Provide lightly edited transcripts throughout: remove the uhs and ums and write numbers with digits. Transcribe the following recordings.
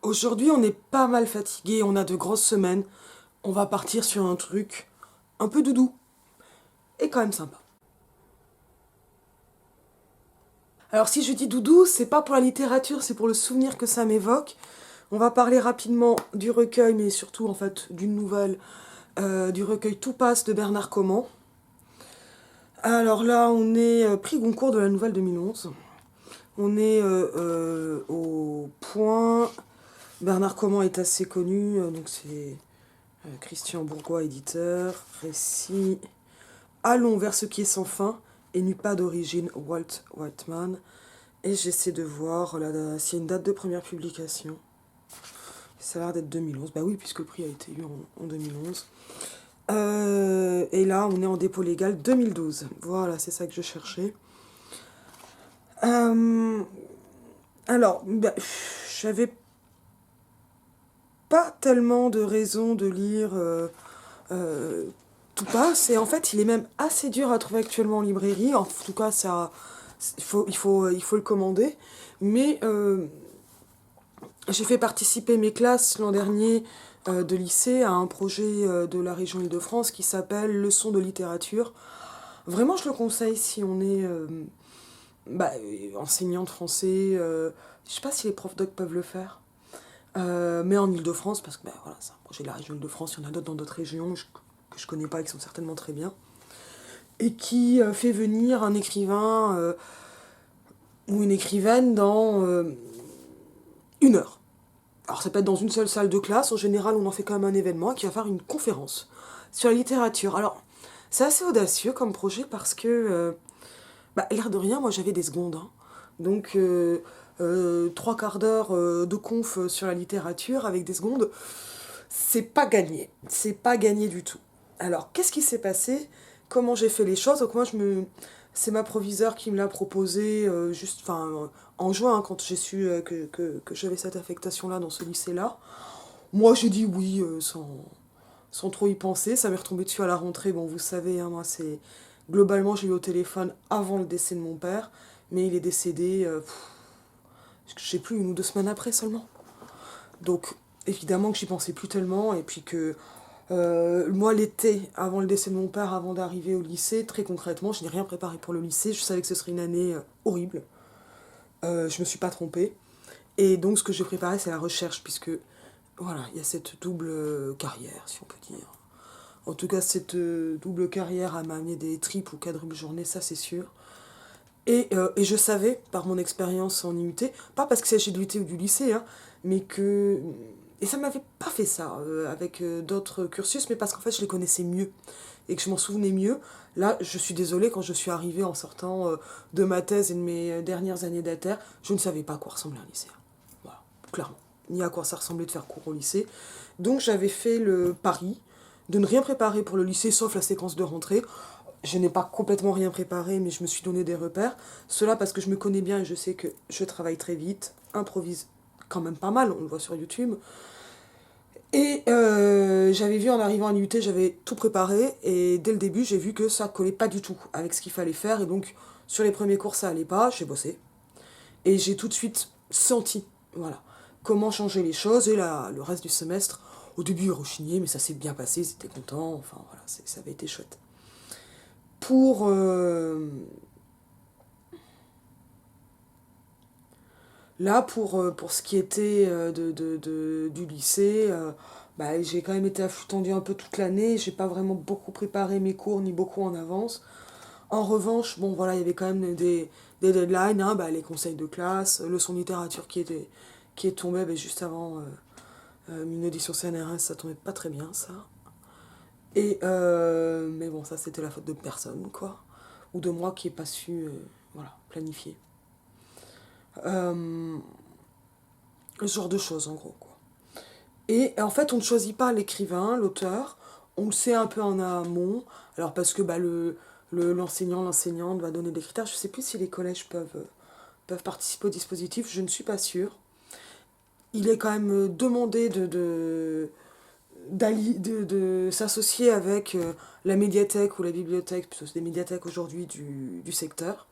Aujourd'hui, on est pas mal fatigué, on a de grosses semaines. On va partir sur un truc un peu doudou et quand même sympa. Alors si je dis doudou, c'est pas pour la littérature, c'est pour le souvenir que ça m'évoque. On va parler rapidement du recueil, mais surtout en fait d'une nouvelle, du recueil Tout passe de Bernard Comment. Alors là, on est prix Goncourt de la Nouvelle 2011. On est au point. Bernard Comment est assez connu, donc c'est Christian Bourgois, éditeur. Récit Allons vers ce qui est sans fin et n'eut pas d'origine, Walt Whitman. Et j'essaie de voir s'il y a une date de première publication. Ça a l'air d'être 2011. Bah oui, puisque le prix a été eu en 2011. Et là, on est en dépôt légal 2012. Voilà, c'est ça que je cherchais. Euh, alors, bah, j'avais pas tellement de raisons de lire tout passe. Et en fait, il est même assez dur à trouver actuellement en librairie. En tout cas, ça, il faut le commander. Mais j'ai fait participer mes classes l'an dernier de lycée à un projet de la région Île-de-France qui s'appelle Leçons de littérature. Vraiment, je le conseille si on est enseignant de français. Je sais pas si les profs doc peuvent le faire. Mais en Île-de-France, parce que voilà, c'est un projet de la région Île-de-France, il y en a d'autres dans d'autres régions que je connais pas et qui sont certainement très bien. Et qui fait venir un écrivain ou une écrivaine dans 1 heure. Alors ça peut être dans une seule salle de classe, en général on en fait quand même un événement qui va faire une conférence sur la littérature. Alors c'est assez audacieux comme projet parce que, l'air de rien, moi j'avais des secondes. Hein. Donc 3 quarts d'heure de conf sur la littérature avec des secondes, c'est pas gagné. C'est pas gagné du tout. Alors qu'est-ce qui s'est passé? Comment j'ai fait les choses? Donc moi c'est ma proviseure qui me l'a proposé juste, en juin, hein, quand j'ai su que j'avais cette affectation-là dans ce lycée-là. Moi, j'ai dit oui sans trop y penser. Ça m'est retombé dessus à la rentrée. Bon, vous savez, hein, moi, c'est. Globalement, j'ai eu au téléphone avant le décès de mon père, mais il est décédé, je sais plus, 1 ou 2 semaines après seulement. Donc, évidemment que j'y pensais plus tellement, et puis que moi, l'été, avant le décès de mon père, avant d'arriver au lycée, très concrètement, je n'ai rien préparé pour le lycée. Je savais que ce serait une année horrible. Je me suis pas trompée. Et donc, ce que j'ai préparé, c'est la recherche, puisque, voilà, il y a cette double carrière, si on peut dire. En tout cas, cette double carrière m'a amené des triples ou quadruples journées, ça c'est sûr. Et je savais, par mon expérience en IUT, pas parce qu'il s'agit de l'UT ou du lycée, hein, mais que. Et ça m'avait pas fait ça avec d'autres cursus, mais parce qu'en fait je les connaissais mieux et que je m'en souvenais mieux. Là, je suis désolée, quand je suis arrivée en sortant de ma thèse et de mes dernières années d'ATER, je ne savais pas à quoi ressemblait un lycéen. Voilà, clairement. Ni à quoi ça ressemblait de faire cours au lycée. Donc j'avais fait le pari de ne rien préparer pour le lycée, sauf la séquence de rentrée. Je n'ai pas complètement rien préparé, mais je me suis donné des repères. Cela parce que je me connais bien et je sais que je travaille très vite, improvise quand même pas mal, on le voit sur YouTube. Et j'avais vu en arrivant à l'IUT, j'avais tout préparé, et dès le début, j'ai vu que ça collait pas du tout avec ce qu'il fallait faire, et donc sur les premiers cours, ça allait pas, j'ai bossé. Et j'ai tout de suite senti, voilà, comment changer les choses, et là, le reste du semestre, au début, ils rechignaient, mais ça s'est bien passé, ils étaient contents, enfin voilà, ça avait été chouette. Pour là, pour ce qui était du lycée, j'ai quand même été à flux tendu un peu toute l'année. J'ai pas vraiment beaucoup préparé mes cours, ni beaucoup en avance. En revanche, bon, voilà, il y avait quand même des deadlines, hein, les conseils de classe, leçon de littérature qui est tombée juste avant une audition CNRS, ça tombait pas très bien, ça. Mais bon, ça, c'était la faute de personne, quoi. Ou de moi qui ai pas su, voilà, planifier. Euh, Ce genre de choses, en gros, quoi. Et en fait, on ne choisit pas l'écrivain, l'auteur, on le sait un peu en amont. Alors parce que l'enseignante va donner des critères. Je sais plus si les collèges peuvent participer au dispositif, je ne suis pas sûre. Il est quand même demandé de s'associer avec la médiathèque ou la bibliothèque, plutôt c'est des médiathèques aujourd'hui du secteur,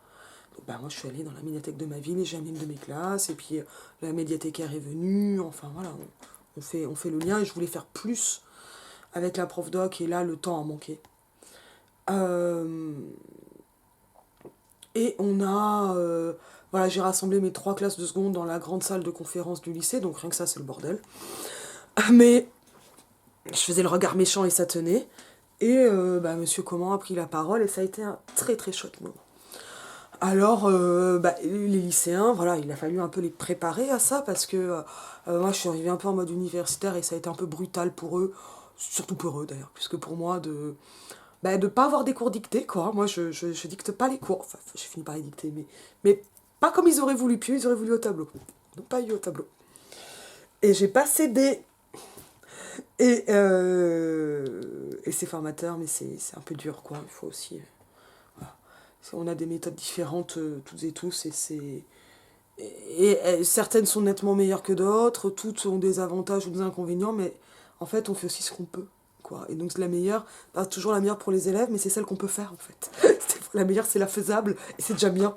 Donc, bah, moi, je suis allée dans la médiathèque de ma ville et j'ai amené une de mes classes. Et puis, la médiathécaire est venue. Enfin, voilà, on fait le lien. Et je voulais faire plus avec la prof doc. Et là, le temps a manqué. Euh, et voilà, j'ai rassemblé mes 3 classes de seconde dans la grande salle de conférence du lycée. Donc, rien que ça, c'est le bordel. Mais je faisais le regard méchant et ça tenait. Et bah, Monsieur Comment a pris la parole et ça a été un très très chouette moment. Alors, bah, les lycéens, voilà, il a fallu un peu les préparer à ça parce que moi je suis arrivée un peu en mode universitaire et ça a été un peu brutal pour eux, surtout pour eux d'ailleurs, puisque pour moi de pas avoir des cours dictés, quoi. Moi je dicte pas les cours, enfin j'ai fini par les dicter, mais pas comme ils auraient voulu, puis ils auraient voulu au tableau. Ils n'ont pas eu au tableau. Et j'ai pas cédé. Et c'est formateur, mais c'est un peu dur, quoi. Il faut aussi. Voilà. On a des méthodes différentes, toutes et tous, et c'est. Et certaines sont nettement meilleures que d'autres, toutes ont des avantages ou des inconvénients, mais en fait, on fait aussi ce qu'on peut, quoi. Et donc, la meilleure, pas toujours la meilleure pour les élèves, mais c'est celle qu'on peut faire, en fait. La meilleure, c'est la faisable, et c'est déjà bien.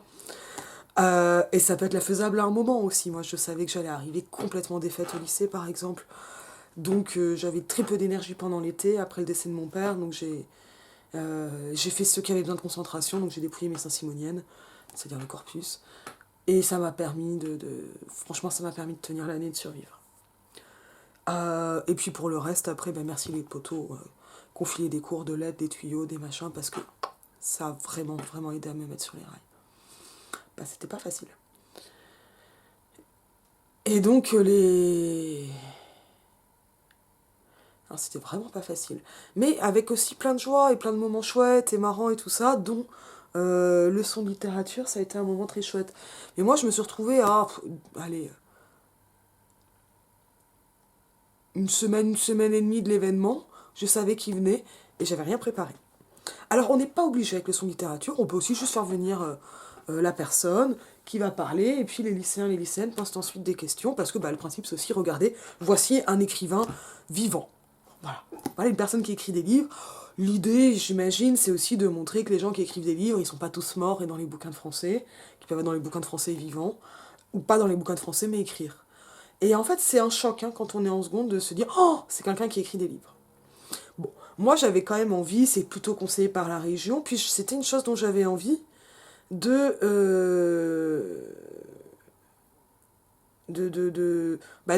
Et ça peut être la faisable à un moment aussi. Moi, je savais que j'allais arriver complètement défaite au lycée, par exemple. Donc j'avais très peu d'énergie pendant l'été, après le décès de mon père, donc j'ai fait ce qui avait besoin de concentration, donc j'ai dépouillé mes Saint-Simoniennes, c'est-à-dire le corpus, et ça m'a permis franchement, ça m'a permis de tenir l'année et de survivre. Et puis pour le reste, après, ben, merci les potos, confier des cours, de l'aide, des tuyaux, des machins, parce que ça a vraiment, vraiment aidé à me mettre sur les rails. Bah, c'était pas facile. Et donc alors, c'était vraiment pas facile. Mais avec aussi plein de joie et plein de moments chouettes et marrants et tout ça, dont leçon de littérature, ça a été un moment très chouette. Mais moi, je me suis retrouvée à, allez, une semaine et demie de l'événement, je savais qu'il venait et j'avais rien préparé. Alors, on n'est pas obligé avec leçon de littérature, on peut aussi juste faire venir la personne qui va parler, et puis les lycéens, les lycéennes posent ensuite des questions, parce que bah, le principe, c'est aussi, regardez, voici un écrivain vivant. Voilà. Voilà une personne qui écrit des livres. L'idée, j'imagine, c'est aussi de montrer que les gens qui écrivent des livres, ils sont pas tous morts et dans les bouquins de français, qui peuvent être dans les bouquins de français vivants, ou pas dans les bouquins de français, mais écrire. Et en fait, c'est un choc hein, quand on est en seconde de se dire oh, c'est quelqu'un qui écrit des livres. Bon, moi j'avais quand même envie, c'est plutôt conseillé par la région, puis c'était une chose dont j'avais envie de.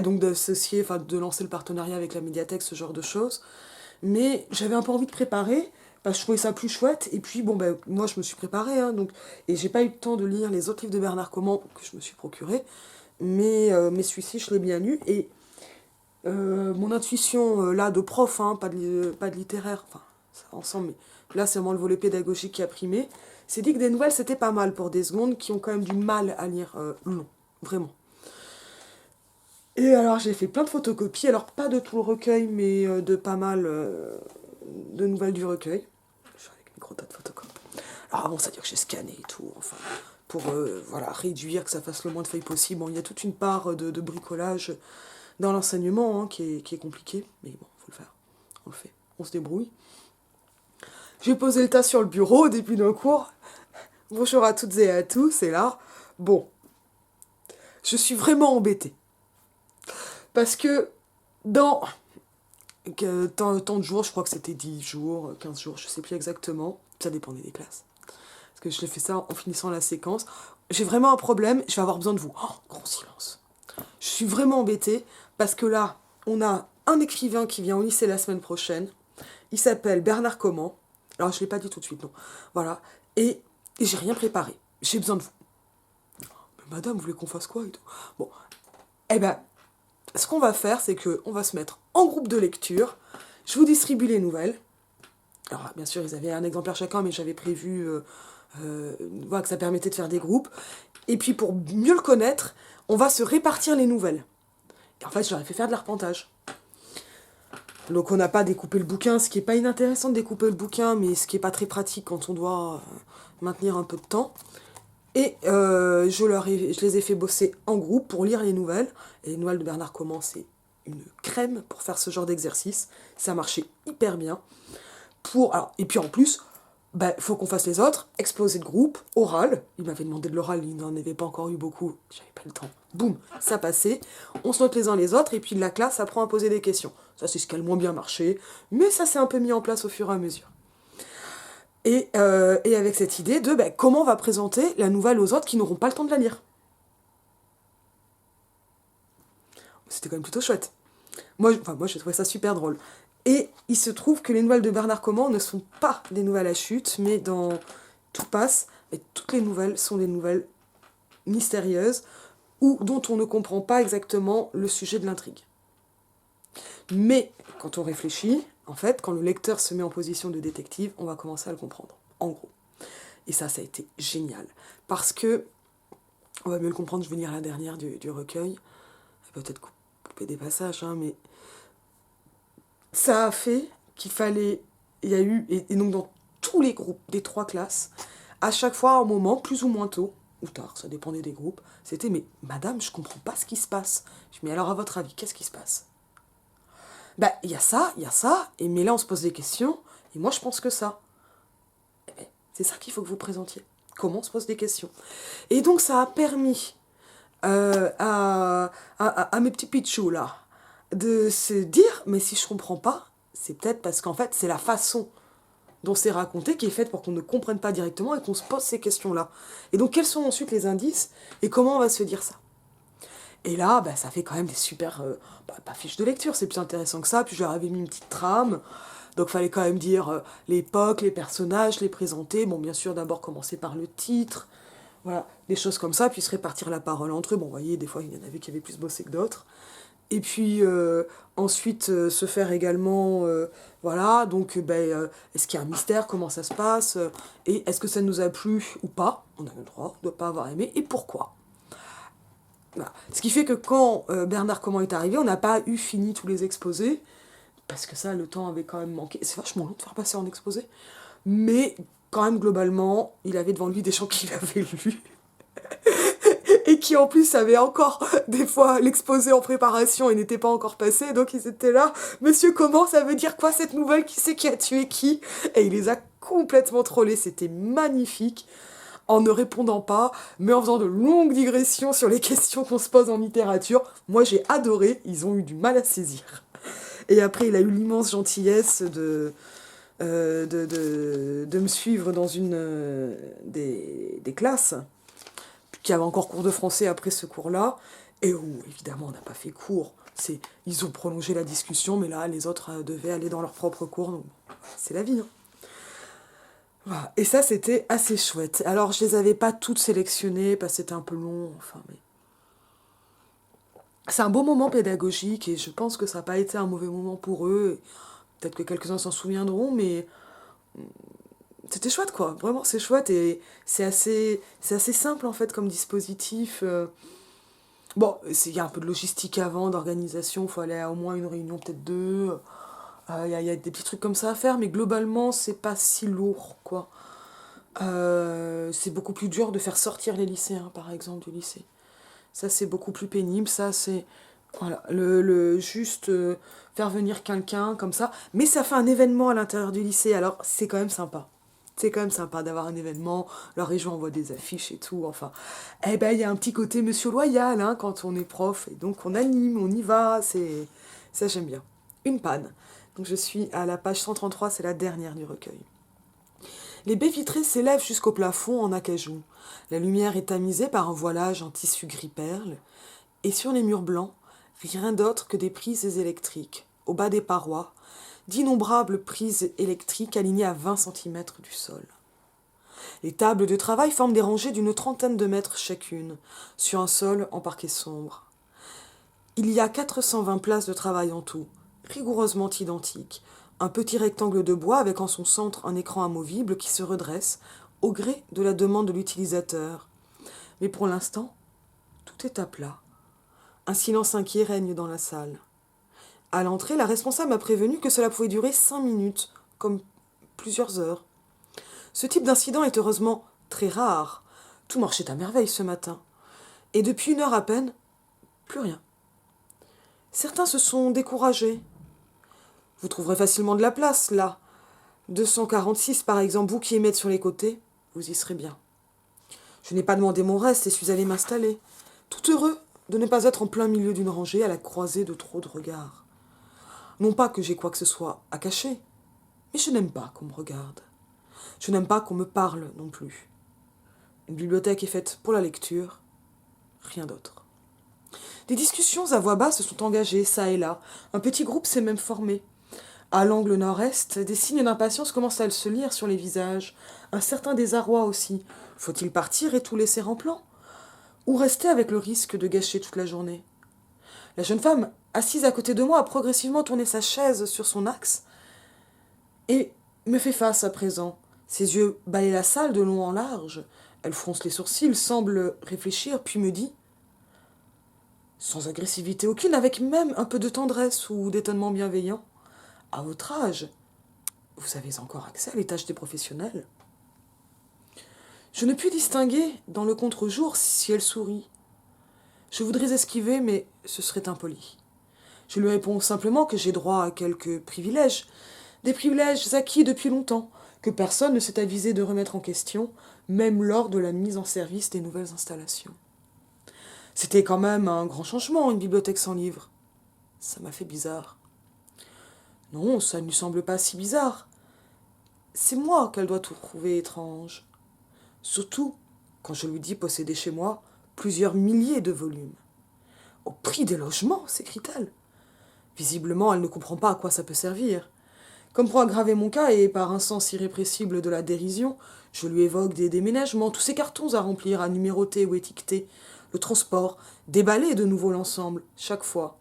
Donc d'associer, enfin de lancer le partenariat avec la médiathèque, ce genre de choses. Mais j'avais un peu envie de préparer, parce que je trouvais ça plus chouette. Et puis, bon, ben, moi, je me suis préparée, hein, donc, et j'ai pas eu le temps de lire les autres livres de Bernard Comment que je me suis procuré. Mais celui-ci, je l'ai bien lu. Et mon intuition, là, de prof, hein, pas de littéraire, enfin, ça va ensemble, mais là, c'est vraiment le volet pédagogique qui a primé, c'est dit que des nouvelles, c'était pas mal pour des secondes qui ont quand même du mal à lire long, vraiment. Et alors j'ai fait plein de photocopies, alors pas de tout le recueil, mais de pas mal de nouvelles du recueil. Je suis avec mes gros tas de photocopies. Alors avant, ça veut dire que j'ai scanné et tout, enfin, pour voilà, réduire, que ça fasse le moins de feuilles possible. Bon, il y a toute une part de bricolage dans l'enseignement hein, qui est compliqué, mais bon, faut le faire, on le fait, on se débrouille. J'ai posé le tas sur le bureau au début d'un cours. Bonjour à toutes et à tous, et là, bon, je suis vraiment embêtée. Parce que dans tant de jours, je crois que c'était 10 jours, 15 jours, je sais plus exactement, ça dépendait des classes. Parce que je l'ai fait ça en finissant la séquence. J'ai vraiment un problème, je vais avoir besoin de vous. Oh, grand silence. Je suis vraiment embêtée parce que là, on a un écrivain qui vient au lycée la semaine prochaine. Il s'appelle Bernard Comment. Alors, je ne l'ai pas dit tout de suite, non. Voilà. Et j'ai rien préparé. J'ai besoin de vous. Mais madame, vous voulez qu'on fasse quoi et tout. Bon. Eh ben, ce qu'on va faire, c'est qu'on va se mettre en groupe de lecture. Je vous distribue les nouvelles. Alors, bien sûr, ils avaient un exemplaire chacun, mais j'avais prévu voilà, que ça permettait de faire des groupes. Et puis, pour mieux le connaître, on va se répartir les nouvelles. Et en fait, je leur ai fait faire de l'arpentage. Donc, on n'a pas découpé le bouquin, ce qui n'est pas inintéressant de découper le bouquin, mais ce qui n'est pas très pratique quand on doit maintenir un peu de temps. Et je les ai fait bosser en groupe pour lire les nouvelles. Et les nouvelles de Bernard Comment, c'est une crème pour faire ce genre d'exercice. Ça marchait hyper bien. Et puis en plus, bah, faut qu'on fasse les autres, exposé de groupe, oral. Il m'avait demandé de l'oral, il n'en avait pas encore eu beaucoup, j'avais pas le temps. Boum, ça passait. On se note les uns les autres, et puis la classe apprend à poser des questions. Ça, c'est ce qui a le moins bien marché, mais ça s'est un peu mis en place au fur et à mesure. Et avec cette idée de bah, comment on va présenter la nouvelle aux autres qui n'auront pas le temps de la lire. C'était quand même plutôt chouette. Moi, j'ai trouvé ça super drôle. Et il se trouve que les nouvelles de Bernard Comment ne sont pas des nouvelles à chute, mais dans Tout passe, et toutes les nouvelles sont des nouvelles mystérieuses ou dont on ne comprend pas exactement le sujet de l'intrigue. Mais quand on réfléchit, en fait, quand le lecteur se met en position de détective, on va commencer à le comprendre, en gros. Et ça a été génial. Parce que, on va mieux le comprendre, je vais lire la dernière du recueil. Peut-être couper des passages, hein, mais ça a fait qu'il fallait... Il y a eu, et donc dans tous les groupes des 3 classes, à chaque fois, à un moment, plus ou moins tôt, ou tard, ça dépendait des groupes, c'était « Mais madame, je comprends pas ce qui se passe. » Je dis « Mais alors, à votre avis, qu'est-ce qui se passe ?» Bah, il y a ça, et mais là, on se pose des questions, et moi, je pense que ça. Eh ben, c'est ça qu'il faut que vous présentiez. Comment on se pose des questions. Et donc, ça a permis à mes petits pitchous, là, de se dire, mais si je comprends pas, c'est peut-être parce qu'en fait, c'est la façon dont c'est raconté qui est faite pour qu'on ne comprenne pas directement et qu'on se pose ces questions-là. Et donc, quels sont ensuite les indices et comment on va se dire ça? Et là, bah, ça fait quand même des super... pas fiches de lecture, c'est plus intéressant que ça. Puis je leur avais mis une petite trame. Donc, il fallait quand même dire l'époque, les personnages, les présenter. Bon, bien sûr, d'abord commencer par le titre. Voilà, des choses comme ça. Puis se répartir la parole entre eux. Bon, vous voyez, des fois, il y en avait qui avaient plus bossé que d'autres. Et puis ensuite se faire également, voilà, donc est-ce qu'il y a un mystère, comment ça se passe, et est-ce que ça nous a plu ou pas, on a le droit de ne pas avoir aimé, et pourquoi. Voilà. Ce qui fait que quand Bernard Comment est arrivé, on n'a pas eu fini tous les exposés, parce que ça, le temps avait quand même manqué, c'est vachement long de faire passer en exposé, mais quand même globalement, il avait devant lui des gens qui l'avaient lu, et qui en plus avaient encore des fois l'exposé en préparation et n'était pas encore passé, donc ils étaient là, monsieur comment, ça veut dire quoi cette nouvelle, qui c'est qui a tué qui? Et il les a complètement trollés, c'était magnifique, en ne répondant pas, mais en faisant de longues digressions sur les questions qu'on se pose en littérature. Moi j'ai adoré, ils ont eu du mal à saisir. Et après il a eu l'immense gentillesse de me suivre dans une des classes, qui avait encore cours de français après ce cours-là, et où, évidemment, on n'a pas fait cours. Ils ont prolongé la discussion, mais là, les autres devaient aller dans leur propre cours, donc c'est la vie. Hein. Voilà. Et ça, c'était assez chouette. Alors, je les avais pas toutes sélectionnées, parce que c'était un peu long, enfin, mais... C'est un beau moment pédagogique, et je pense que ça n'a pas été un mauvais moment pour eux. Peut-être que quelques-uns s'en souviendront, mais c'était chouette, quoi. Vraiment, c'est chouette, et c'est assez simple, en fait, comme dispositif. Bon, il y a un peu de logistique avant, d'organisation, il faut aller à au moins une réunion, peut-être 2. Y a des petits trucs comme ça à faire, mais globalement, c'est pas si lourd, quoi. C'est beaucoup plus dur de faire sortir les lycéens, par exemple, du lycée. Ça, c'est beaucoup plus pénible. Ça, c'est... Voilà, juste faire venir quelqu'un comme ça. Mais ça fait un événement à l'intérieur du lycée, alors c'est quand même sympa. C'est quand même sympa d'avoir un événement, la région envoie des affiches et tout, enfin. Eh ben, il y a un petit côté monsieur loyal, hein, quand on est prof, et donc on anime, on y va, ça j'aime bien. Une panne. Donc je suis à la page 133, c'est la dernière du recueil. Les baies vitrées s'élèvent jusqu'au plafond en acajou. La lumière est tamisée par un voilage en tissu gris-perle, et sur les murs blancs, rien d'autre que des prises électriques, au bas des parois, d'innombrables prises électriques alignées à 20 centimètres du sol. Les tables de travail forment des rangées d'une 30aine de mètres chacune, sur un sol en parquet sombre. Il y a 420 places de travail en tout, rigoureusement identiques. Un petit rectangle de bois avec en son centre un écran amovible qui se redresse au gré de la demande de l'utilisateur. Mais pour l'instant, tout est à plat. Un silence inquiet règne dans la salle. À l'entrée, la responsable m'a prévenu que cela pouvait durer 5 minutes, comme plusieurs heures. Ce type d'incident est heureusement très rare. Tout marchait à merveille ce matin. Et depuis 1 heure à peine, plus rien. Certains se sont découragés. Vous trouverez facilement de la place, là. 246 par exemple, vous qui émettez sur les côtés, vous y serez bien. Je n'ai pas demandé mon reste et suis allé m'installer, tout heureux de ne pas être en plein milieu d'une rangée à la croisée de trop de regards. Non pas que j'ai quoi que ce soit à cacher, mais je n'aime pas qu'on me regarde. Je n'aime pas qu'on me parle non plus. Une bibliothèque est faite pour la lecture, rien d'autre. Des discussions à voix basse se sont engagées, ça et là. Un petit groupe s'est même formé. À l'angle nord-est, des signes d'impatience commencent à se lire sur les visages. Un certain désarroi aussi. Faut-il partir et tout laisser en plan? Ou rester avec le risque de gâcher toute la journée? La jeune femme, assise à côté de moi, a progressivement tourné sa chaise sur son axe et me fait face à présent. Ses yeux balayent la salle de long en large. Elle fronce les sourcils, semble réfléchir, puis me dit, sans agressivité aucune, avec même un peu de tendresse ou d'étonnement bienveillant, à votre âge, vous avez encore accès à l'étage des professionnels. Je ne puis distinguer dans le contre-jour si elle sourit. Je voudrais esquiver, mais ce serait impoli. Je lui réponds simplement que j'ai droit à quelques privilèges, des privilèges acquis depuis longtemps, que personne ne s'est avisé de remettre en question, même lors de la mise en service des nouvelles installations. C'était quand même un grand changement, une bibliothèque sans livres. Ça m'a fait bizarre. Non, ça ne lui semble pas si bizarre. C'est moi qu'elle doit trouver étrange. Surtout quand je lui dis posséder chez moi plusieurs milliers de volumes. Au prix des logements, s'écrie-t-elle. Visiblement, elle ne comprend pas à quoi ça peut servir. Comme pour aggraver mon cas et par un sens irrépressible de la dérision, je lui évoque des déménagements, tous ces cartons à remplir, à numéroter ou étiqueter, le transport, déballer de nouveau l'ensemble, chaque fois.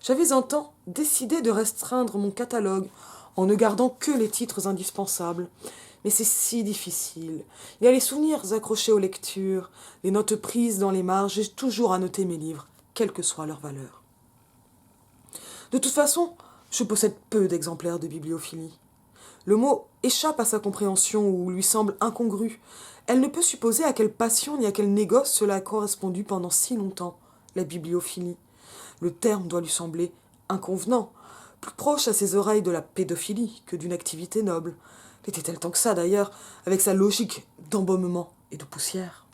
J'avais un temps décidé de restreindre mon catalogue en ne gardant que les titres indispensables. Mais c'est si difficile. Il y a les souvenirs accrochés aux lectures, les notes prises dans les marges, j'ai toujours à noter mes livres, quelle que soit leur valeur. De toute façon, je possède peu d'exemplaires de bibliophilie. Le mot échappe à sa compréhension ou lui semble incongru. Elle ne peut supposer à quelle passion ni à quel négoce cela a correspondu pendant si longtemps, la bibliophilie. Le terme doit lui sembler inconvenant, plus proche à ses oreilles de la pédophilie que d'une activité noble. L'était-elle tant que ça d'ailleurs, avec sa logique d'embaumement et de poussière?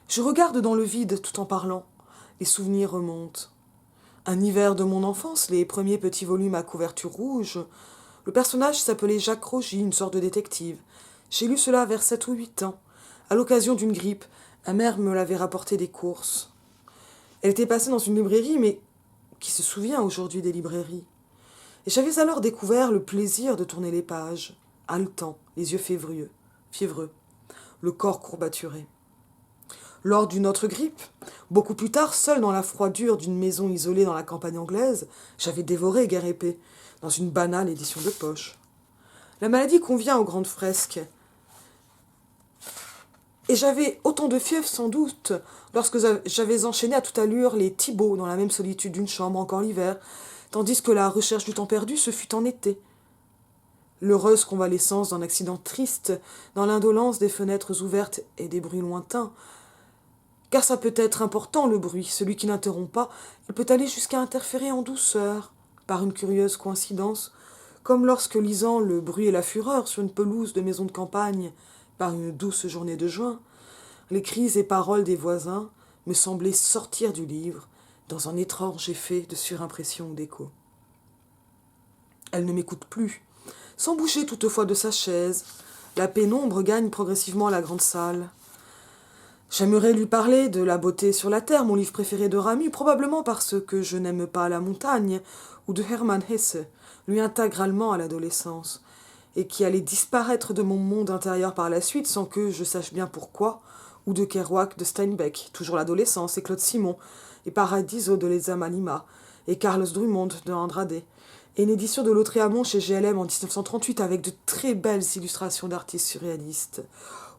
Je regarde dans le vide tout en parlant. Les souvenirs remontent. Un hiver de mon enfance, les premiers petits volumes à couverture rouge. Le personnage s'appelait Jacques Rogy, une sorte de détective. J'ai lu cela vers 7 ou 8 ans. À l'occasion d'une grippe, ma mère me l'avait rapporté des courses. Elle était passée dans une librairie, mais qui se souvient aujourd'hui des librairies? Et j'avais alors découvert le plaisir de tourner les pages, haletant, les yeux fiévreux, le corps courbaturé. Lors d'une autre grippe, beaucoup plus tard, seul dans la froidure d'une maison isolée dans la campagne anglaise, j'avais dévoré Guerre épée, dans une banale édition de poche. La maladie convient aux grandes fresques. Et j'avais autant de fièvre sans doute lorsque j'avais enchaîné à toute allure les Thibaut dans la même solitude d'une chambre encore l'hiver, tandis que la recherche du temps perdu se fut en été. L'heureuse convalescence d'un accident triste dans l'indolence des fenêtres ouvertes et des bruits lointains. Car ça peut être important le bruit, celui qui n'interrompt pas, il peut aller jusqu'à interférer en douceur, par une curieuse coïncidence, comme lorsque lisant Le bruit et la fureur sur une pelouse de maison de campagne, par une douce journée de juin, les cris et paroles des voisins me semblaient sortir du livre dans un étrange effet de surimpression ou d'écho. Elle ne m'écoute plus, sans bouger toutefois de sa chaise. La pénombre gagne progressivement la grande salle. J'aimerais lui parler de La beauté sur la terre, mon livre préféré de Ramu, probablement parce que je n'aime pas la montagne, ou de Hermann Hesse, lui intégralement à l'adolescence, et qui allait disparaître de mon monde intérieur par la suite sans que je sache bien pourquoi, ou de Kerouac de Steinbeck, toujours l'adolescence, et Claude Simon, et Paradiso de Lezama Lima, et Carlos Drummond de Andrade, et une édition de Lautréamont chez GLM en 1938 avec de très belles illustrations d'artistes surréalistes.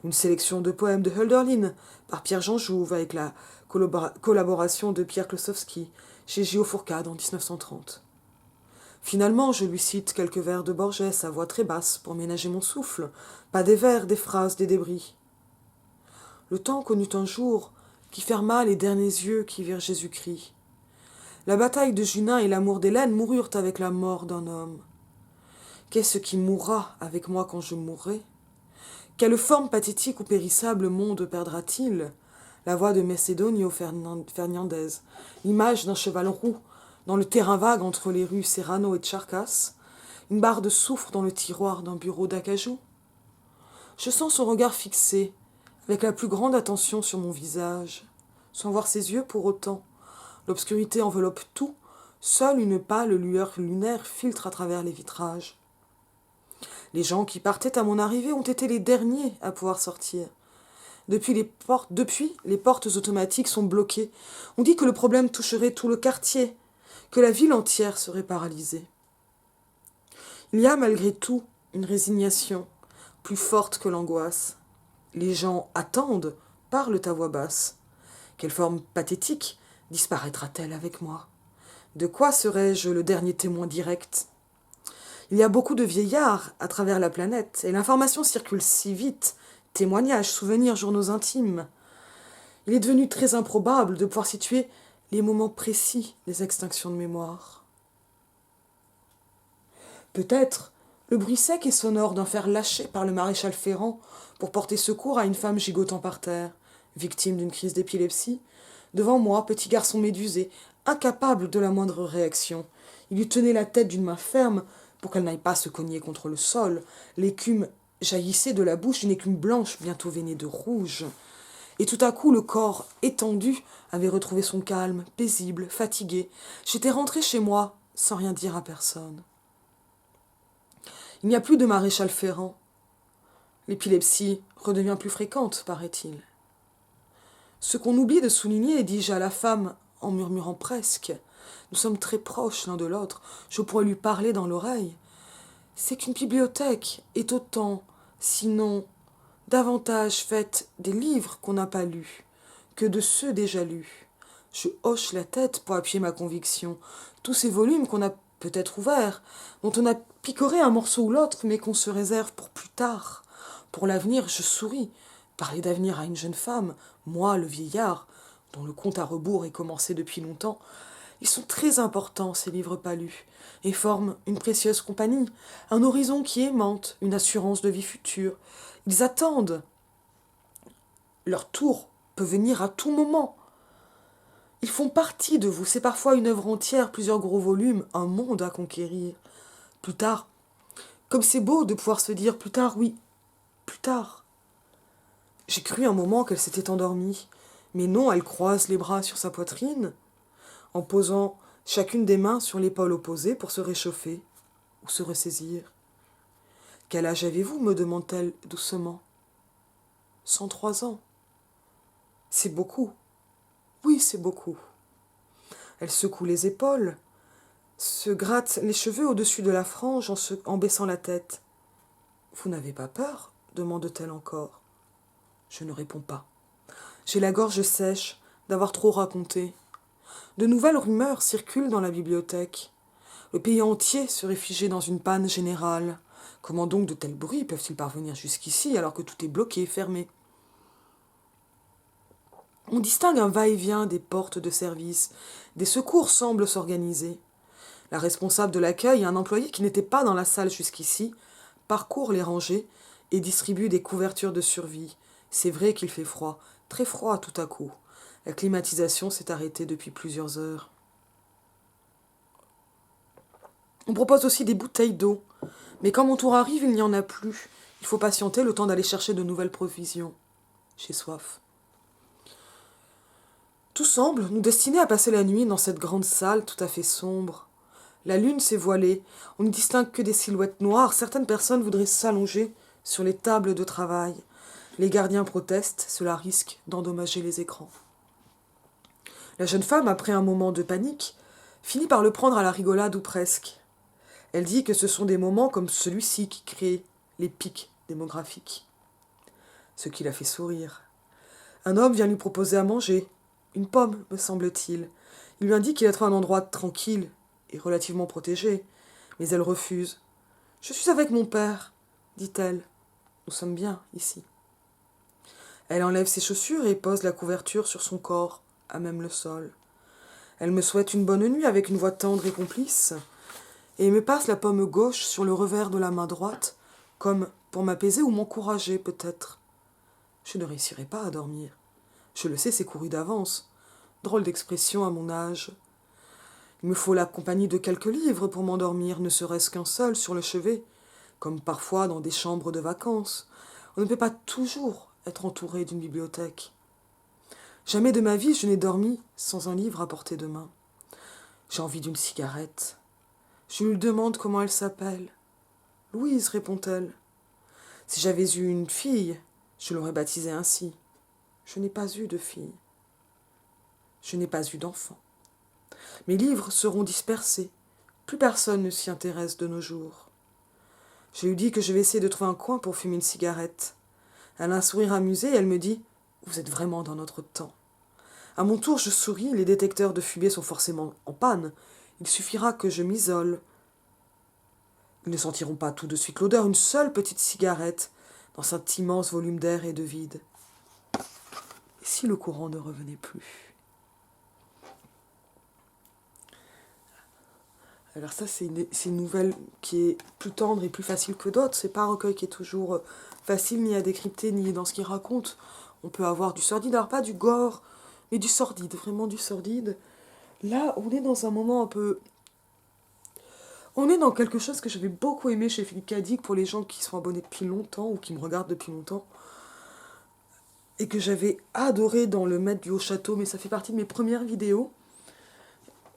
Une sélection de poèmes de Hölderlin par Pierre-Jean Jouve avec la collaboration de Pierre Klossowski chez Gio Fourcade en 1930. Finalement, je lui cite quelques vers de Borges à voix très basse pour ménager mon souffle, pas des vers, des phrases, des débris. Le temps connut un jour qui ferma les derniers yeux qui virent Jésus-Christ. La bataille de Junin et l'amour d'Hélène moururent avec la mort d'un homme. Qu'est-ce qui mourra avec moi quand je mourrai? Quelle forme pathétique ou périssable monde perdra-t-il? La voix de Macedonio Fernandez, l'image d'un cheval roux dans le terrain vague entre les rues Serrano et Charcas, une barre de soufre dans le tiroir d'un bureau d'acajou. Je sens son regard fixé, avec la plus grande attention sur mon visage, sans voir ses yeux pour autant. L'obscurité enveloppe tout, seule une pâle lueur lunaire filtre à travers les vitrages. Les gens qui partaient à mon arrivée ont été les derniers à pouvoir sortir. Depuis, les portes automatiques sont bloquées. On dit que le problème toucherait tout le quartier, que la ville entière serait paralysée. Il y a malgré tout une résignation, plus forte que l'angoisse. Les gens attendent, parlent à voix basse. Quelle forme pathétique disparaîtra-t-elle avec moi? De quoi serais-je le dernier témoin direct? Il y a beaucoup de vieillards à travers la planète, et l'information circule si vite, témoignages, souvenirs, journaux intimes. Il est devenu très improbable de pouvoir situer les moments précis des extinctions de mémoire. Peut-être le bruit sec et sonore d'un fer lâché par le maréchal Ferrand pour porter secours à une femme gigotant par terre, victime d'une crise d'épilepsie. Devant moi, petit garçon médusé, incapable de la moindre réaction. Il lui tenait la tête d'une main ferme pour qu'elle n'aille pas se cogner contre le sol. L'écume jaillissait de la bouche d'une écume blanche bientôt veinée de rouge. Et tout à coup, le corps étendu avait retrouvé son calme, paisible, fatigué. J'étais rentrée chez moi sans rien dire à personne. Il n'y a plus de maréchal Ferrand. L'épilepsie redevient plus fréquente, paraît-il. Ce qu'on oublie de souligner, dis-je à la femme en murmurant presque, nous sommes très proches l'un de l'autre, je pourrais lui parler dans l'oreille, c'est qu'une bibliothèque est autant, sinon davantage faite des livres qu'on n'a pas lus que de ceux déjà lus. Je hoche la tête pour appuyer ma conviction. Tous ces volumes qu'on a peut-être ouverts, dont on a picoré un morceau ou l'autre, mais qu'on se réserve pour plus tard. Pour l'avenir, je souris. Parler d'avenir à une jeune femme, moi, le vieillard, dont le compte à rebours est commencé depuis longtemps, ils sont très importants, ces livres pas lus, et forment une précieuse compagnie, un horizon qui aimante, une assurance de vie future. Ils attendent. Leur tour peut venir à tout moment. Ils font partie de vous. C'est parfois une œuvre entière, plusieurs gros volumes, un monde à conquérir. Plus tard, comme c'est beau de pouvoir se dire plus tard, oui, plus tard. J'ai cru un moment qu'elle s'était endormie, mais non, elle croise les bras sur sa poitrine, en posant chacune des mains sur l'épaule opposée pour se réchauffer ou se ressaisir. Quel âge avez-vous me demande-t-elle doucement. 103 ans. C'est beaucoup. Oui, c'est beaucoup. Elle secoue les épaules, se gratte les cheveux au-dessus de la frange en baissant la tête. Vous n'avez pas peur demande-t-elle encore. Je ne réponds pas. J'ai la gorge sèche d'avoir trop raconté. De nouvelles rumeurs circulent dans la bibliothèque. Le pays entier serait figé dans une panne générale. Comment donc de tels bruits peuvent-ils parvenir jusqu'ici alors que tout est bloqué et fermé? On distingue un va-et-vient des portes de service. Des secours semblent s'organiser. La responsable de l'accueil, un employé qui n'était pas dans la salle jusqu'ici, parcourt les rangées et distribue des couvertures de survie. C'est vrai qu'il fait froid, très froid tout à coup. La climatisation s'est arrêtée depuis plusieurs heures. On propose aussi des bouteilles d'eau. Mais quand mon tour arrive, il n'y en a plus. Il faut patienter le temps d'aller chercher de nouvelles provisions. J'ai soif. Tout semble nous destiner à passer la nuit dans cette grande salle tout à fait sombre. La lune s'est voilée, on ne distingue que des silhouettes noires, certaines personnes voudraient s'allonger sur les tables de travail. Les gardiens protestent, cela risque d'endommager les écrans. La jeune femme, après un moment de panique, finit par le prendre à la rigolade ou presque. Elle dit que ce sont des moments comme celui-ci qui créent les pics démographiques. Ce qui la fait sourire. Un homme vient lui proposer à manger. Une pomme, me semble-t-il. Il lui indique qu'il a trouvé un endroit tranquille et relativement protégé. Mais elle refuse. « Je suis avec mon père, dit-elle. Nous sommes bien ici. » Elle enlève ses chaussures et pose la couverture sur son corps, à même le sol. Elle me souhaite une bonne nuit avec une voix tendre et complice. et il me passe la paume gauche sur le revers de la main droite, comme pour m'apaiser ou m'encourager peut-être. Je ne réussirai pas à dormir. Je le sais, c'est couru d'avance. Drôle d'expression à mon âge. Il me faut la compagnie de quelques livres pour m'endormir, ne serait-ce qu'un seul sur le chevet, comme parfois dans des chambres de vacances. On ne peut pas toujours être entouré d'une bibliothèque. Jamais de ma vie je n'ai dormi sans un livre à portée de main. J'ai envie d'une cigarette. Je lui demande comment elle s'appelle. Louise, répond-elle. Si j'avais eu une fille, je l'aurais baptisée ainsi. Je n'ai pas eu de fille. Je n'ai pas eu d'enfant. Mes livres seront dispersés. Plus personne ne s'y intéresse de nos jours. Je lui dis que je vais essayer de trouver un coin pour fumer une cigarette. Elle a un sourire amusé et elle me dit « Vous êtes vraiment dans notre temps ». À mon tour, je souris, les détecteurs de fumée sont forcément en panne. Il suffira que je m'isole. Ils ne sentiront pas tout de suite l'odeur, une seule petite cigarette dans cet immense volume d'air et de vide. Et si le courant ne revenait plus ? Alors ça, c'est une nouvelle qui est plus tendre et plus facile que d'autres. C'est pas un recueil qui est toujours facile ni à décrypter, ni dans ce qu'il raconte. On peut avoir du sordide, alors pas du gore, mais du sordide, vraiment du sordide. Là, on est dans un moment un peu... On est dans quelque chose que j'avais beaucoup aimé chez Philippe Cadic, pour les gens qui sont abonnés depuis longtemps ou qui me regardent depuis longtemps. Et que j'avais adoré dans Le Maître du Haut-Château, mais ça fait partie de mes premières vidéos.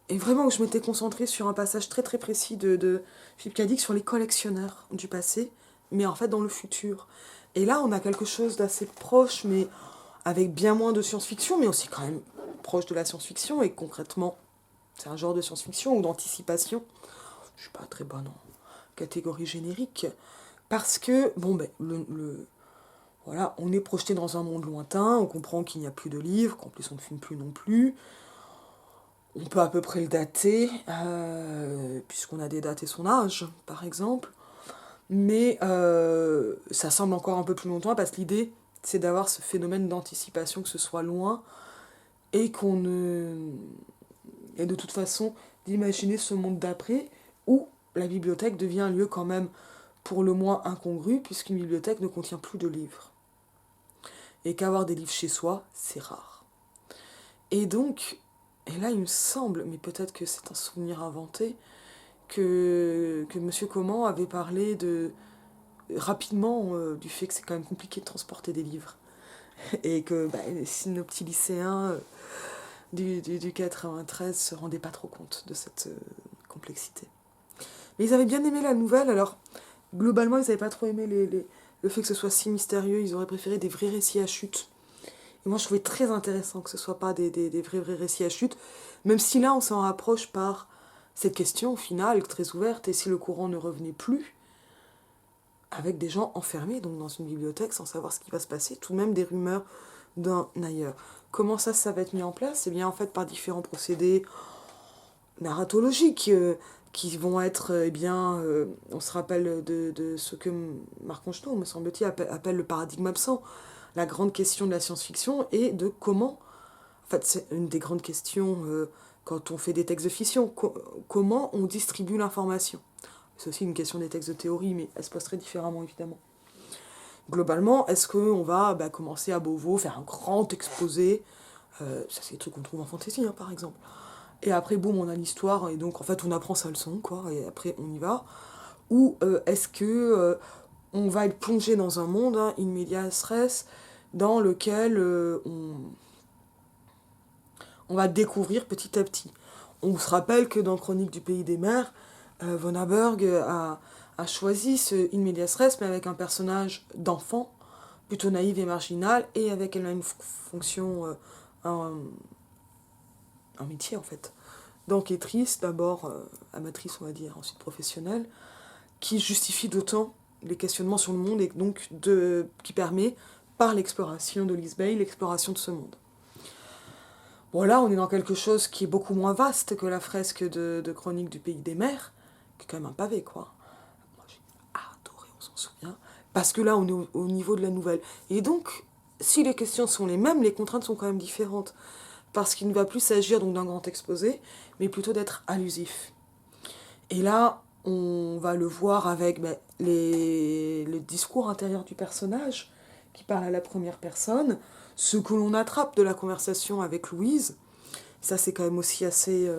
Et vraiment, je m'étais concentrée sur un passage très très précis de Philippe Cadic sur les collectionneurs du passé, mais en fait dans le futur. Et là, on a quelque chose d'assez proche, mais avec bien moins de science-fiction, mais aussi quand même proche de la science-fiction. Et concrètement, c'est un genre de science-fiction ou d'anticipation. Je suis pas très bonne en catégorie générique. Parce que, bon, ben, voilà, on est projeté dans un monde lointain, on comprend qu'il n'y a plus de livres, qu'en plus on ne fume plus non plus. On peut à peu près le dater, puisqu'on a des dates et son âge, par exemple. Mais ça semble encore un peu plus longtemps, parce que l'idée, c'est d'avoir ce phénomène d'anticipation, que ce soit loin, et qu'on ne... Et de toute façon, d'imaginer ce monde d'après, où la bibliothèque devient un lieu quand même, pour le moins incongru, puisqu'une bibliothèque ne contient plus de livres. Et qu'avoir des livres chez soi, c'est rare. Et donc... Et là, il me semble, mais peut-être que c'est un souvenir inventé, que M. Coman avait parlé rapidement du fait que c'est quand même compliqué de transporter des livres. Et que nos petits lycéens du 93 ne se rendaient pas trop compte de cette complexité. Mais ils avaient bien aimé la nouvelle, alors globalement, ils n'avaient pas trop aimé le fait que ce soit si mystérieux, ils auraient préféré des vrais récits à chute. Et moi, je trouvais très intéressant que ce ne soit pas des vrais récits à chute, même si là, on s'en rapproche par cette question finale, très ouverte, et si le courant ne revenait plus, avec des gens enfermés donc dans une bibliothèque sans savoir ce qui va se passer, tout de même des rumeurs d'un ailleurs. Comment ça va être mis en place ? Eh bien, en fait, par différents procédés narratologiques qui vont être, on se rappelle de ce que Marc Mongenot, me semble-t-il, appelle le paradigme absent. La grande question de la science-fiction et de comment, en fait c'est une des grandes questions quand on fait des textes de fiction, comment on distribue l'information. C'est aussi une question des textes de théorie, mais elle se pose très différemment évidemment. Globalement, est-ce qu'on va commencer à Beauvau, faire un grand exposé, ça c'est des trucs qu'on trouve en fantasy par exemple, et après boum on a l'histoire, et donc en fait on apprend sa leçon, quoi, et après on y va, ou est-ce que on va être plongé dans un monde, in medias res, dans lequel on va découvrir petit à petit. On se rappelle que dans Chronique du pays des mers, Von Aberg a choisi ce in medias res, mais avec un personnage d'enfant, plutôt naïf et marginal, et avec elle a une fonction, un métier en fait, d'enquêtrice, d'abord amatrice on va dire, ensuite professionnelle, qui justifie d'autant les questionnements sur le monde et donc qui permet, par l'exploration de Lise Bay, l'exploration de ce monde. Bon, là, on est dans quelque chose qui est beaucoup moins vaste que la fresque de Chronique du pays des mers, qui est quand même un pavé, quoi. Moi, j'ai adoré, on s'en souvient, parce que là, on est au niveau de la nouvelle. Et donc, si les questions sont les mêmes, les contraintes sont quand même différentes, parce qu'il ne va plus s'agir donc d'un grand exposé, mais plutôt d'être allusif. Et là, On va le voir avec le discours intérieur du personnage qui parle à la première personne, ce que l'on attrape de la conversation avec Louise, ça c'est quand même aussi assez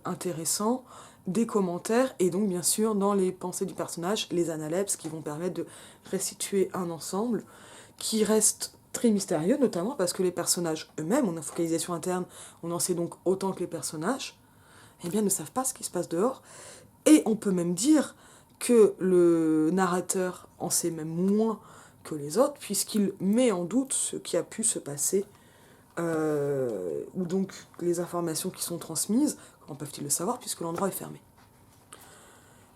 intéressant, des commentaires et donc bien sûr dans les pensées du personnage, les analepses qui vont permettre de restituer un ensemble qui reste très mystérieux, notamment parce que les personnages eux-mêmes, on a focalisation interne, on en sait donc autant que les personnages, eh bien ne savent pas ce qui se passe dehors. Et on peut même dire que le narrateur en sait même moins que les autres, puisqu'il met en doute ce qui a pu se passer, ou donc les informations qui sont transmises, comment peuvent-ils le savoir, puisque l'endroit est fermé.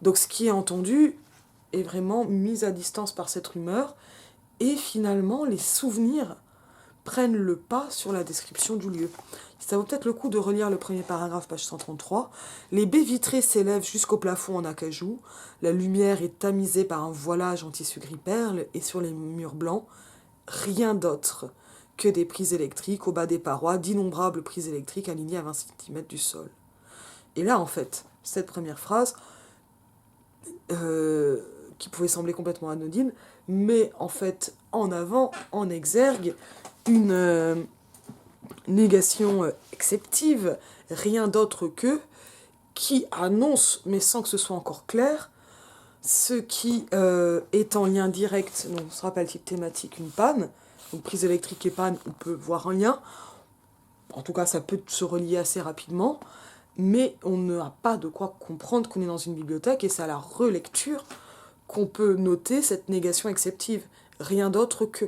Donc ce qui est entendu est vraiment mis à distance par cette rumeur, et finalement les souvenirs prennent le pas sur la description du lieu. Ça vaut peut-être le coup de relire le premier paragraphe, page 133. Les baies vitrées s'élèvent jusqu'au plafond en acajou. La lumière est tamisée par un voilage en tissu gris perle et sur les murs blancs, rien d'autre que des prises électriques au bas des parois, d'innombrables prises électriques alignées à 20 cm du sol. Et là, en fait, cette première phrase, qui pouvait sembler complètement anodine, met en fait en avant, en exergue, une négation exceptive, rien d'autre que, qui annonce, mais sans que ce soit encore clair, ce qui est en lien direct, donc on se rappelle type thématique, une panne, donc prise électrique et panne, on peut voir un lien, en tout cas ça peut se relier assez rapidement, mais on n'a pas de quoi comprendre qu'on est dans une bibliothèque, et c'est à la relecture qu'on peut noter cette négation exceptive, rien d'autre que,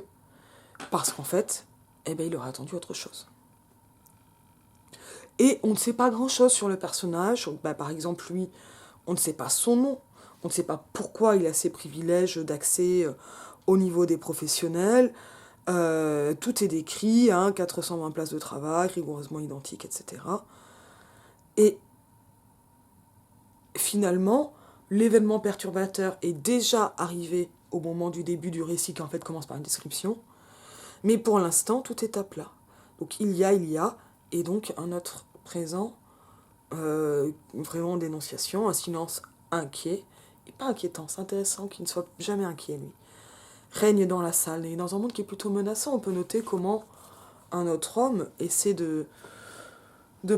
parce qu'en fait, eh ben, il aurait attendu autre chose. Et on ne sait pas grand-chose sur le personnage. Par exemple, lui, on ne sait pas son nom. On ne sait pas pourquoi il a ces privilèges d'accès au niveau des professionnels. Tout est décrit, 420 places de travail, rigoureusement identiques, etc. Et finalement, l'événement perturbateur est déjà arrivé au moment du début du récit, qui en fait commence par une description. Mais pour l'instant, tout est à plat. Donc il y a, et donc un autre présent, vraiment dénonciation, un silence inquiet, et pas inquiétant, c'est intéressant qu'il ne soit jamais inquiet, lui, règne dans la salle. Et dans un monde qui est plutôt menaçant, on peut noter comment un autre homme essaie de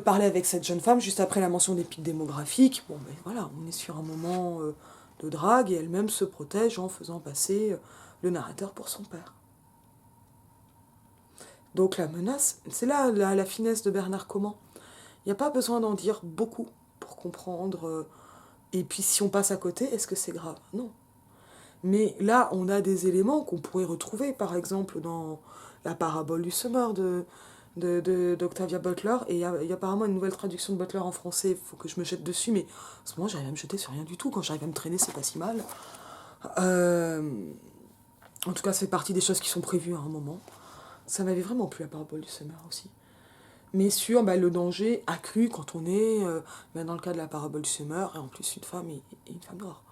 parler avec cette jeune femme juste après la mention des pics démographiques. Bon, ben voilà, on est sur un moment de drague, et elle-même se protège en faisant passer le narrateur pour son père. Donc la menace, c'est là la finesse de Bernard Comment. Il n'y a pas besoin d'en dire beaucoup pour comprendre. Et puis si on passe à côté, est-ce que c'est grave? Non. Mais là, on a des éléments qu'on pourrait retrouver, par exemple, dans la parabole du semeur d'Octavia Butler. Et il y a apparemment une nouvelle traduction de Butler en français, il faut que je me jette dessus, mais en ce moment, j'arrive à me jeter sur rien du tout. Quand j'arrive à me traîner, c'est pas si mal. En tout cas, ça fait partie des choses qui sont prévues à un moment. Ça m'avait vraiment plu, la parabole du semeur aussi. Mais sur le danger accru quand on est, dans le cas de la parabole du semeur, et en plus une femme et une femme noire.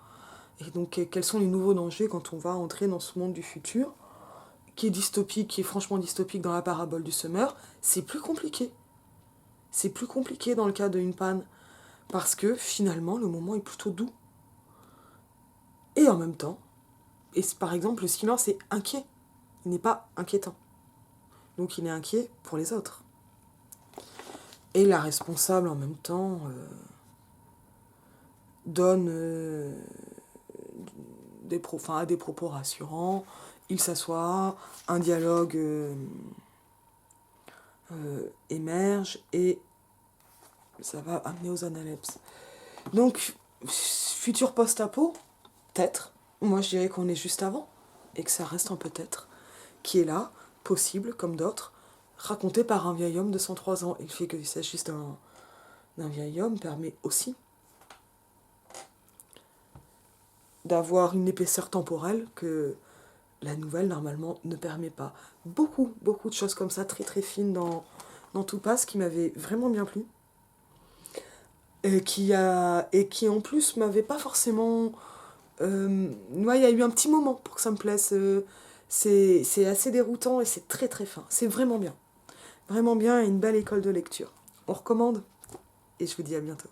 Et donc, quels sont les nouveaux dangers quand on va entrer dans ce monde du futur, qui est dystopique, qui est franchement dystopique dans la parabole du semeur? C'est plus compliqué. C'est plus compliqué dans le cas d'une panne, parce que finalement, le moment est plutôt doux. Et en même temps, par exemple, le silence est inquiet. Il n'est pas inquiétant. Donc, il est inquiet pour les autres. Et la responsable, en même temps, donne des propos rassurants. Il s'assoit, un dialogue émerge, et ça va amener aux analepses. Donc, futur post-apo, peut-être. Moi, je dirais qu'on est juste avant, et que ça reste un peut-être, qui est là, possible, comme d'autres, raconté par un vieil homme de 103 ans. Et le fait qu'il s'agisse d'un vieil homme permet aussi d'avoir une épaisseur temporelle que la nouvelle, normalement, ne permet pas. Beaucoup de choses comme ça, très très fines dans Tout passe, qui m'avaient vraiment bien plu. Et qui en plus m'avait pas forcément... il y a eu un petit moment pour que ça me plaise. C'est assez déroutant et c'est très très fin. C'est vraiment bien. Vraiment bien, et une belle école de lecture. On recommande, et je vous dis à bientôt.